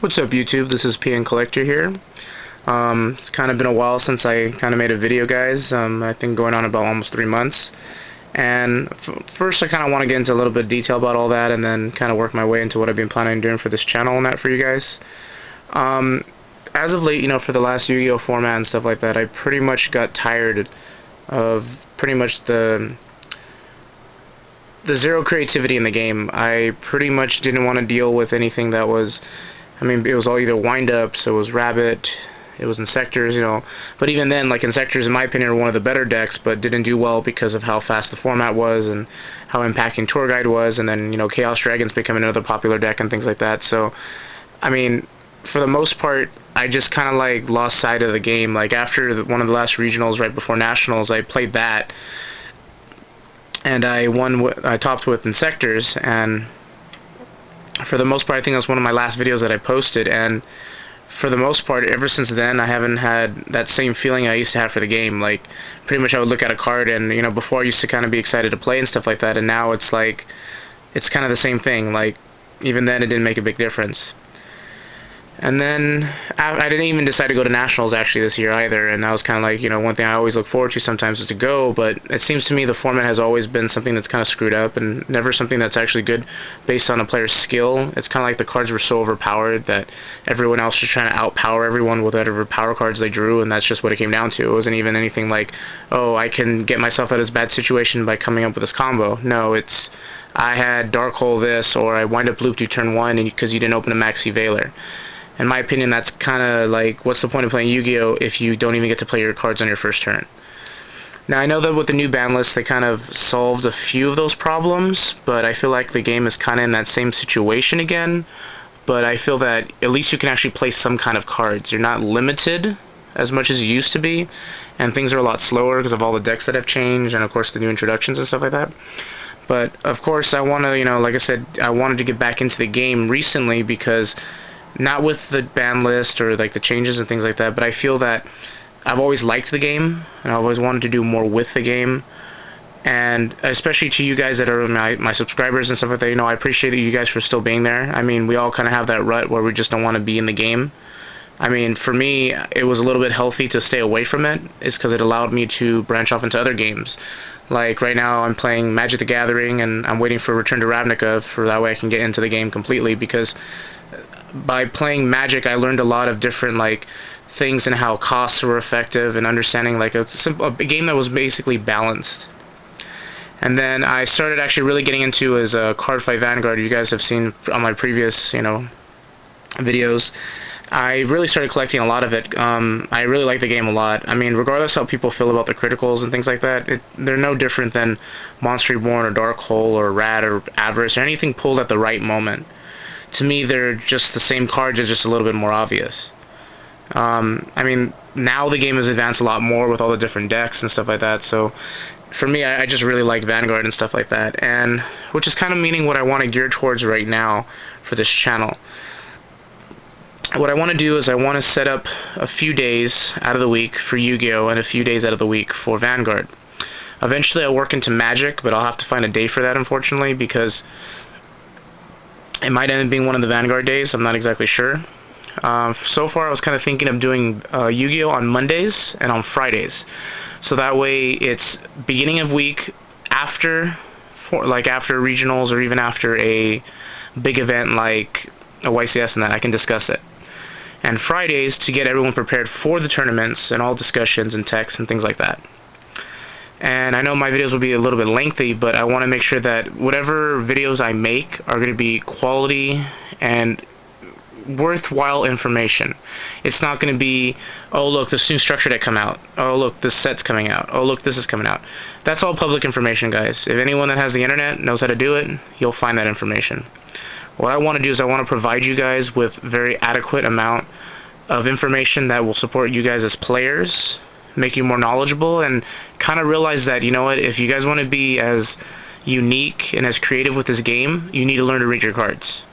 What's up, YouTube? This is PN Collector here. It's kind of been a while since I kind of made a video, guys. I think going on about almost 3 months. And first I kind of want to get into a little bit of detail about all that, and then kind of work my way into what I've been planning on doing for this channel and that for you guys. As of late, for the last Yu-Gi-Oh format and stuff like that, I pretty much got tired of pretty much the zero creativity in the game. I pretty much didn't want to deal with anything that was, it was all either wind-ups, it was Rabbit, it was Insectors, but even then, like, Insectors, in my opinion, are one of the better decks, but didn't do well because of how fast the format was and how impacting Tour Guide was, and then, Chaos Dragons becoming another popular deck and things like that. So, for the most part, I just kind of, like, lost sight of the game. Like, after one of the last regionals right before Nationals, I played that, and I topped with Insectors, and for the most part, I think that was one of my last videos that I posted, and for the most part, ever since then, I haven't had that same feeling I used to have for the game. Like, pretty much I would look at a card, and, before I used to kind of be excited to play and stuff like that, and now it's like, it's kind of the same thing. Like, even then, it didn't make a big difference. And then, I didn't even decide to go to Nationals, actually, this year either, and that was kind of like, one thing I always look forward to sometimes is to go, but it seems to me the format has always been something that's kind of screwed up, and never something that's actually good based on a player's skill. It's kind of like the cards were so overpowered that everyone else was trying to outpower everyone with whatever power cards they drew, and that's just what it came down to. It wasn't even anything like, oh, I can get myself out of this bad situation by coming up with this combo. No, it's, I had Dark Hole this, or I wind up looped you turn 1 because you didn't open a Maxi Veiler. In my opinion, that's kind of like, what's the point of playing Yu-Gi-Oh if you don't even get to play your cards on your first turn? Now, I know that with the new ban list, they kind of solved a few of those problems, but I feel like the game is kind of in that same situation again. But I feel that at least you can actually play some kind of cards. You're not limited as much as you used to be, and things are a lot slower because of all the decks that have changed, and of course the new introductions and stuff like that. But of course, I want to, like I said, I wanted to get back into the game recently because, not with the ban list or like the changes and things like that, but I feel that I've always liked the game, and I've always wanted to do more with the game, and especially to you guys that are my subscribers and stuff like that, I appreciate that you guys for still being there. We all kind of have that rut where we just don't want to be in the game. For me, it was a little bit healthy to stay away from it, is because it allowed me to branch off into other games. Like, right now I'm playing Magic the Gathering, and I'm waiting for Return to Ravnica, for that way I can get into the game completely, because by playing Magic, I learned a lot of different, like, things and how costs were effective, and understanding, like, a game that was basically balanced. And then I started actually really getting into is Card Fight Vanguard. You guys have seen on my previous, videos. I really started collecting a lot of it. I really like the game a lot. Regardless how people feel about the criticals and things like that, they're no different than Monster Reborn or Dark Hole or Rad or Avarice or anything pulled at the right moment. To me, they're just the same cards, are just a little bit more obvious. Now the game has advanced a lot more with all the different decks and stuff like that, so for me, I just really like Vanguard and stuff like that, and which is kind of meaning what I want to gear towards right now for this channel. What I want to do is I want to set up a few days out of the week for Yu-Gi-Oh! And a few days out of the week for Vanguard. Eventually I'll work into Magic, but I'll have to find a day for that, unfortunately, because it might end up being one of the Vanguard days. I'm not exactly sure. So far, I was kind of thinking of doing Yu-Gi-Oh! On Mondays and on Fridays. So that way, it's beginning of week after regionals, or even after a big event like a YCS and that, I can discuss it. And Fridays to get everyone prepared for the tournaments and all discussions and texts and things like that. And I know my videos will be a little bit lengthy, but I want to make sure that whatever videos I make are going to be quality and worthwhile information. It's not going to be, oh look, this new structure that come out. Oh look, this set's coming out. Oh look, this is coming out. That's all public information, guys. If anyone that has the internet knows how to do it, you'll find that information. What I want to do is I want to provide you guys with very adequate amount of information that will support you guys as players, make you more knowledgeable, and kind of realize that, if you guys want to be as unique and as creative with this game, you need to learn to read your cards.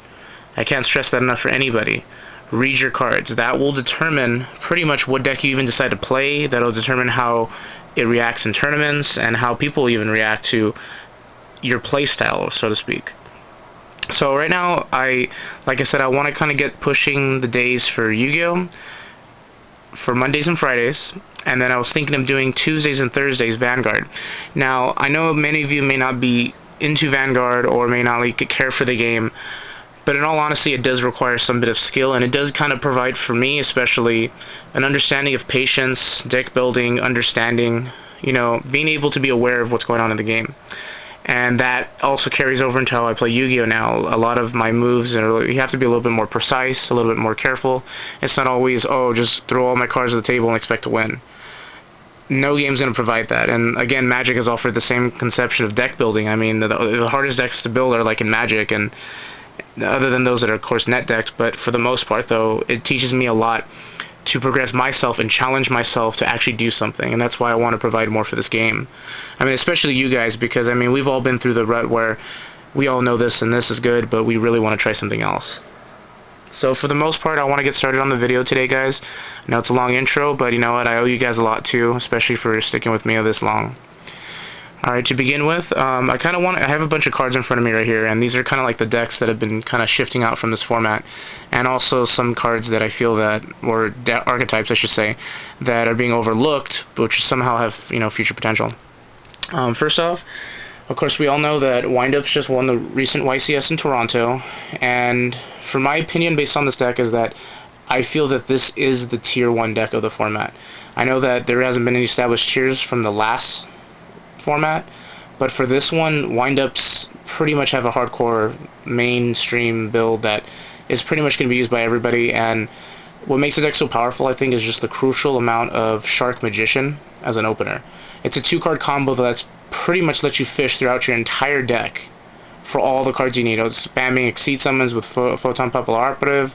I can't stress that enough for anybody. Read your cards. That will determine pretty much what deck you even decide to play. That'll determine how it reacts in tournaments, and how people even react to your play style, so to speak. So right now, like I said, I want to kind of get pushing the days for Yu-Gi-Oh! For Mondays and Fridays, and then I was thinking of doing Tuesdays and Thursdays Vanguard. Now, I know many of you may not be into Vanguard or may not like care for the game, but in all honesty, it does require some bit of skill, and it does kind of provide for me, especially, an understanding of patience, deck building, understanding, being able to be aware of what's going on in the game. And that also carries over into how I play Yu-Gi-Oh! Now. A lot of my moves, you have to be a little bit more precise, a little bit more careful. It's not always, just throw all my cards at the table and expect to win. No game's going to provide that. And again, Magic has offered the same conception of deck building. I mean, the hardest decks to build are like in Magic, and other than those that are, of course, net decks. But for the most part, though, it teaches me a lot to progress myself and challenge myself to actually do something, and that's why I want to provide more for this game. I mean, especially you guys, because I mean, we've all been through the rut where we all know this and this is good, but we really want to try something else. So for the most part, I want to get started on the video today, guys. I know it's a long intro, but you know what, I owe you guys a lot too, especially for sticking with me this long. Alright, to begin with, I have a bunch of cards in front of me right here, and these are kind of like the decks that have been kind of shifting out from this format, and also some cards that I feel that, or archetypes I should say, that are being overlooked, which somehow have, future potential. First off, of course we all know that Windups just won the recent YCS in Toronto, and for my opinion based on this deck is that I feel that this is the tier 1 deck of the format. I know that there hasn't been any established tiers from the last format, but for this one, Windups pretty much have a hardcore mainstream build that is pretty much going to be used by everybody, and what makes the deck so powerful, I think, is just the crucial amount of Shark Magician as an opener. It's a 2-card combo that's pretty much lets you fish throughout your entire deck for all the cards you need. It's spamming Exceed Summons with Photon Popular Operative,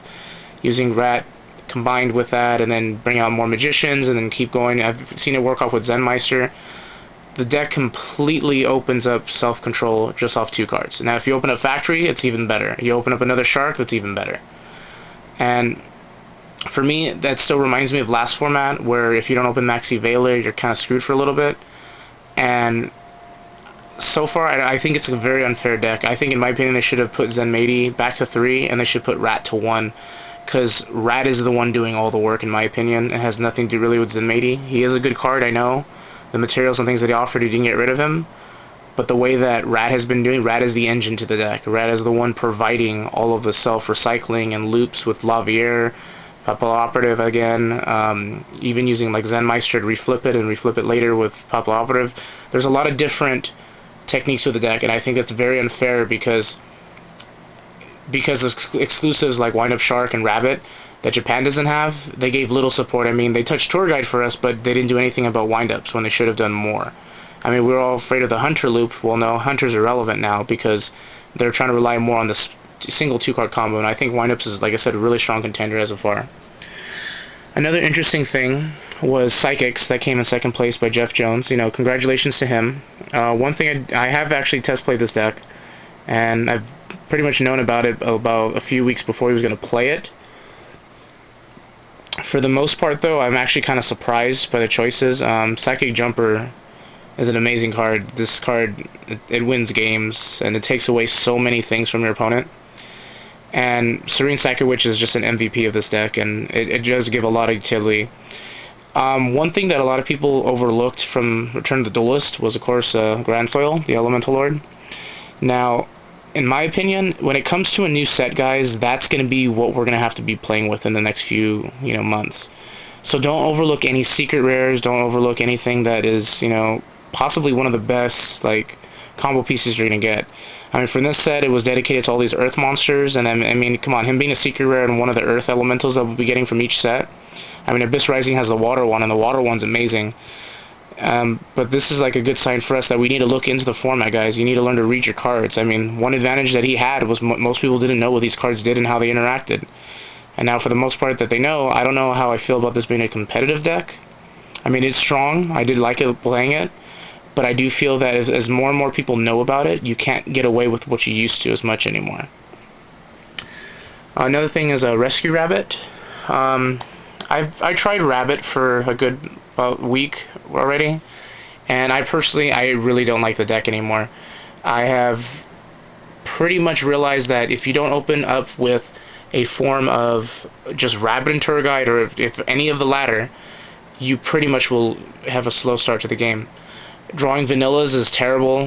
using Rat combined with that, and then bring out more Magicians, and then keep going. I've seen it work off with Zenmeister. The deck completely opens up self-control just off 2 cards. Now, if you open up Factory, it's even better. You open up another Shark, that's even better. And for me, that still reminds me of last format, where if you don't open Maxi Veiler, you're kind of screwed for a little bit. And so far, I think it's a very unfair deck. I think, in my opinion, they should have put Zenmaity back to 3, and they should put Rat to 1. Because Rat is the one doing all the work, in my opinion. It has nothing to do really with Zenmaity. He is a good card, I know. The materials and things that he offered, he didn't get rid of him. But the way that Rat has been doing, Rat is the engine to the deck. Rat is the one providing all of the self-recycling and loops with Lavier, Popular Operative again, even using like Zenmeister to reflip it and reflip it later with Popular Operative. There's a lot of different techniques with the deck, and I think it's very unfair because exclusives like Wind Up Shark and Rabbit that Japan doesn't have, they gave little support. I mean, they touched Tour Guide for us, but they didn't do anything about Wind-Ups when they should have done more. I mean, we were all afraid of the Hunter loop. Well, no, Hunter's irrelevant now because they're trying to rely more on the single 2-card combo, and I think Wind-Ups is, like I said, a really strong contender as of far. Another interesting thing was Psychics that came in second place by Jeff Jones. Congratulations to him. One thing I have actually test played this deck, and I've pretty much known about it about a few weeks before he was going to play it. For the most part, though, I'm actually kind of surprised by the choices. Psychic Jumper is an amazing card. This card, it wins games, and it takes away so many things from your opponent. And Serene Psychic Witch is just an MVP of this deck, and it does give a lot of utility. One thing that a lot of people overlooked from Return of the Duelist was, of course, Grand Soil, the Elemental Lord. Now, in my opinion, when it comes to a new set, guys, that's going to be what we're going to have to be playing with in the next few, months. So don't overlook any secret rares. Don't overlook anything that is, possibly one of the best, combo pieces you're going to get. I mean, for this set, it was dedicated to all these Earth monsters, and I mean, come on, him being a secret rare and one of the Earth elementals that we'll be getting from each set. I mean, Abyss Rising has the Water one, and the Water one's amazing. But this is like a good sign for us that we need to look into the format, guys. You need to learn to read your cards. I mean, one advantage that he had was most people didn't know what these cards did and how they interacted. And now, for the most part that they know, I don't know how I feel about this being a competitive deck. I mean, it's strong. I did like it playing it. But I do feel that as more and more people know about it, you can't get away with what you used to as much anymore. Another thing is a Rescue Rabbit. I tried Rabbit for a good about week already, and I really don't like the deck anymore. I have pretty much realized that if you don't open up with a form of just Rabbit and Tour Guide, or if any of the latter, you pretty much will have a slow start to the game. Drawing vanillas is terrible.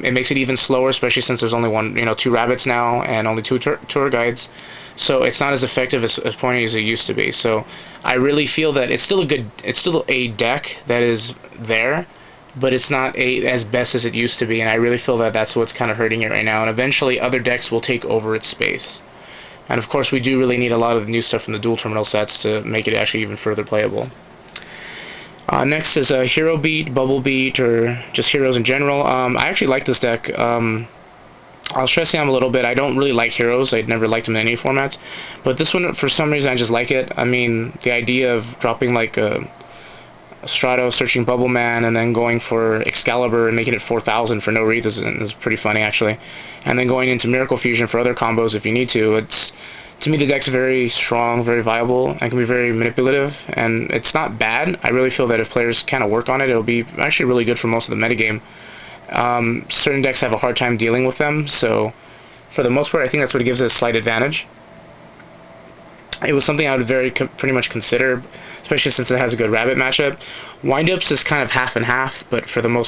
It makes it even slower, especially since there's only two rabbits now and only two tour guides. So it's not as effective as pointy as it used to be. So I really feel that it's still a deck that is there, but it's not as best as it used to be. And I really feel that that's what's kind of hurting it right now. And eventually, other decks will take over its space. And of course, we do really need a lot of the new stuff from the dual terminal sets to make it actually even further playable. Next is a Hero Beat, Bubble Beat, or just heroes in general. I actually like this deck. I'll stress down a little bit. I don't really like heroes. I'd never liked them in any formats. But this one, for some reason, I just like it. I mean, the idea of dropping like a Strato, searching Bubble Man, and then going for Excalibur and making it 4,000 for no reason is pretty funny, actually. And then going into Miracle Fusion for other combos if you need to. To me, the deck's very strong, very viable, and can be very manipulative, and it's not bad. I really feel that if players kind of work on it, it'll be actually really good for most of the metagame. Certain decks have a hard time dealing with them, so for the most part, I think that's what gives it a slight advantage. It was something I would pretty much consider, especially since it has a good Rabbit matchup. Windups is kind of half and half, but for the most